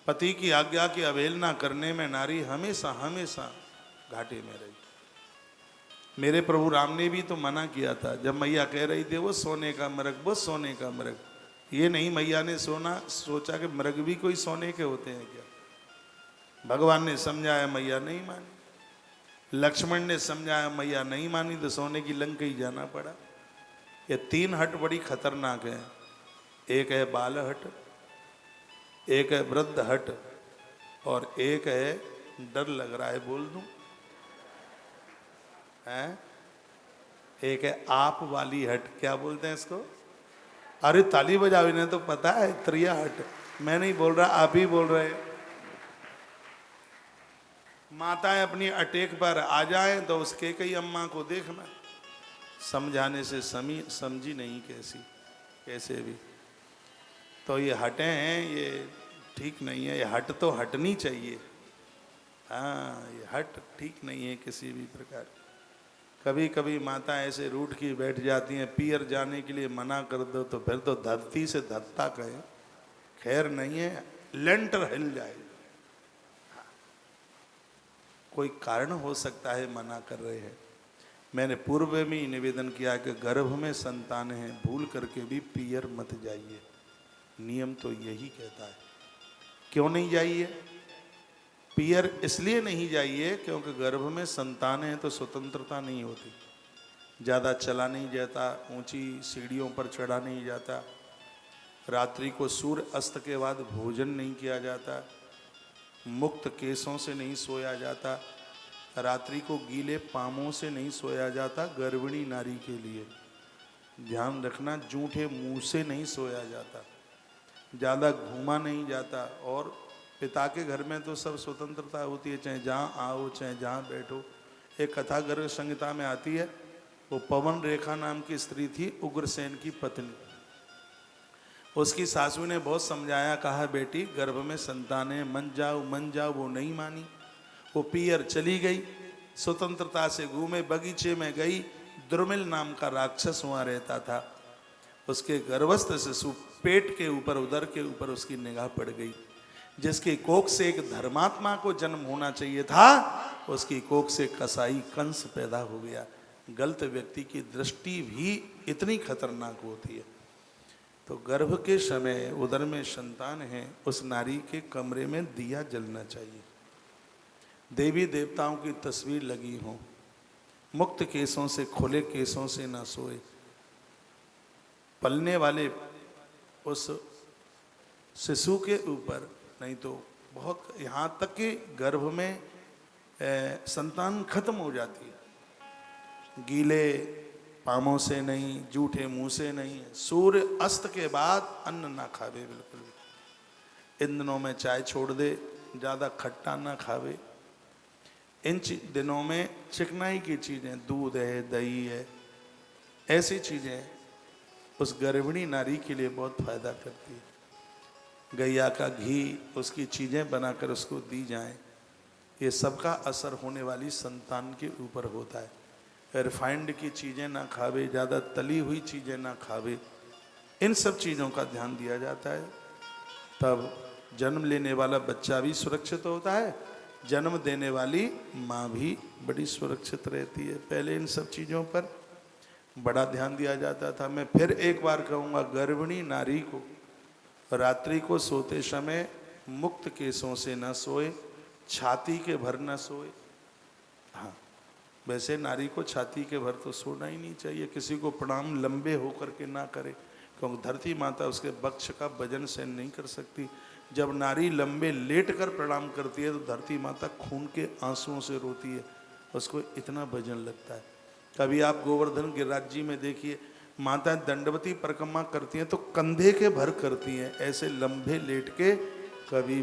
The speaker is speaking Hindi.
पति की आज्ञा की अवहेलना करने में नारी हमेशा हमेशा घाटे में रही। मेरे प्रभु राम ने भी तो मना किया था, जब मैया कह रही थी वो सोने का मृग, वो सोने का मृग। ये नहीं मैया ने सोचा कि मृग भी कोई सोने के होते हैं क्या। भगवान ने समझाया, मैया नहीं मानी। लक्ष्मण ने समझाया, मैया नहीं मानी, तो सोने की लंका ही जाना पड़ा। ये तीन हट बड़ी खतरनाक है। एक है बाल हट, एक है वृद्ध हट, और एक है डर लग रहा है बोल दूं है, एक है आप वाली हट। क्या बोलते हैं इसको? अरे ताली बजाओ, इन्हें तो पता है। त्रिया हट। मैं नहीं बोल रहा, आप ही बोल रहे। माताएं अपनी अटेक पर आ जाएं तो उसके कई अम्मा को देखना, समझाने से समझी नहीं कैसे भी। तो ये हटें हैं, ये ठीक नहीं है। ये हट तो हटनी चाहिए। हाँ, ये हट ठीक नहीं है किसी भी प्रकार। कभी कभी माता ऐसे रूठ की बैठ जाती हैं, पियर जाने के लिए मना कर दो तो फिर तो धरती से धत्ता कहे, खैर नहीं है, लेंटर हिल जाए। कोई कारण हो सकता है मना कर रहे हैं। मैंने पूर्व में ही निवेदन किया कि गर्भ में संतान है, भूल करके भी पियर मत जाइए। नियम तो यही कहता है। क्यों नहीं जाइए? पियर इसलिए नहीं जाइए क्योंकि गर्भ में संतान है तो स्वतंत्रता नहीं होती। ज़्यादा चला नहीं जाता, ऊंची सीढ़ियों पर चढ़ा नहीं जाता, रात्रि को सूर्य अस्त के बाद भोजन नहीं किया जाता, मुक्त केसों से नहीं सोया जाता, रात्रि को गीले पामों से नहीं सोया जाता। गर्भिणी नारी के लिए ध्यान रखना, जूठे मुंह से नहीं सोया जाता, ज़्यादा घूमा नहीं जाता। और पिता के घर में तो सब स्वतंत्रता होती है, चाहे जहाँ आओ चाहे जहाँ बैठो। एक कथा गर्ग संहिता में आती है, वो पवन रेखा नाम की स्त्री थी, उग्रसेन की पत्नी। उसकी सासू ने बहुत समझाया, कहा बेटी गर्भ में संतान है, मन जाओ, वो नहीं मानी। वो पियर चली गई, स्वतंत्रता से घूमे, बगीचे में गई। द्रुमिल नाम का राक्षस वहाँ रहता था। उसके गर्भस्थ शिशु पेट के ऊपर, उदर के ऊपर उसकी निगाह पड़ गई। जिसकी कोख से एक धर्मात्मा को जन्म होना चाहिए था, उसकी कोख से कसाई कंस पैदा हो गया। गलत व्यक्ति की दृष्टि भी इतनी खतरनाक होती है। तो गर्भ के समय उदर में संतान है, उस नारी के कमरे में दिया जलना चाहिए। देवी देवताओं की तस्वीर लगी हो, मुक्त केसों से, खुले केसों से ना सोए। पलने वाले उस शिशु के ऊपर नहीं तो बहुत, यहाँ तक कि गर्भ में संतान खत्म हो जाती है। गीले पामों से नहीं, जूठे मुंह से नहीं, सूर्य अस्त के बाद अन्न ना खावे बिल्कुल भी। इन दिनों में चाय छोड़ दे, ज़्यादा खट्टा ना खावे। इन दिनों में चिकनाई की चीज़ें, दूध है, दही है, ऐसी चीज़ें उस गर्भिणी नारी के लिए बहुत फायदा करती है। गैया का घी, उसकी चीज़ें बनाकर उसको दी जाएं, ये सबका असर होने वाली संतान के ऊपर होता है। रिफाइंड की चीज़ें ना खावे, ज़्यादा तली हुई चीज़ें ना खावे, इन सब चीज़ों का ध्यान दिया जाता है। तब जन्म लेने वाला बच्चा भी सुरक्षित होता है, जन्म देने वाली माँ भी बड़ी सुरक्षित रहती है। पहले इन सब चीज़ों पर बड़ा ध्यान दिया जाता था। मैं फिर एक बार कहूँगा, गर्भिणी नारी को रात्रि को सोते समय मुक्त केसों से न सोए, छाती के भर न सोए। हाँ, वैसे नारी को छाती के भर तो सोना ही नहीं चाहिए। किसी को प्रणाम लंबे होकर के ना करे, क्योंकि धरती माता उसके वक्ष का वजन सहन नहीं कर सकती। जब नारी लंबे लेट कर प्रणाम करती है तो धरती माता खून के आंसुओं से रोती है, उसको इतना वजन लगता है। कभी आप गोवर्धन गिरिराज जी में देखिए, माता दंडवती परिक्रमा करती हैं तो कंधे के भर करती हैं, ऐसे लंबे लेट के कभी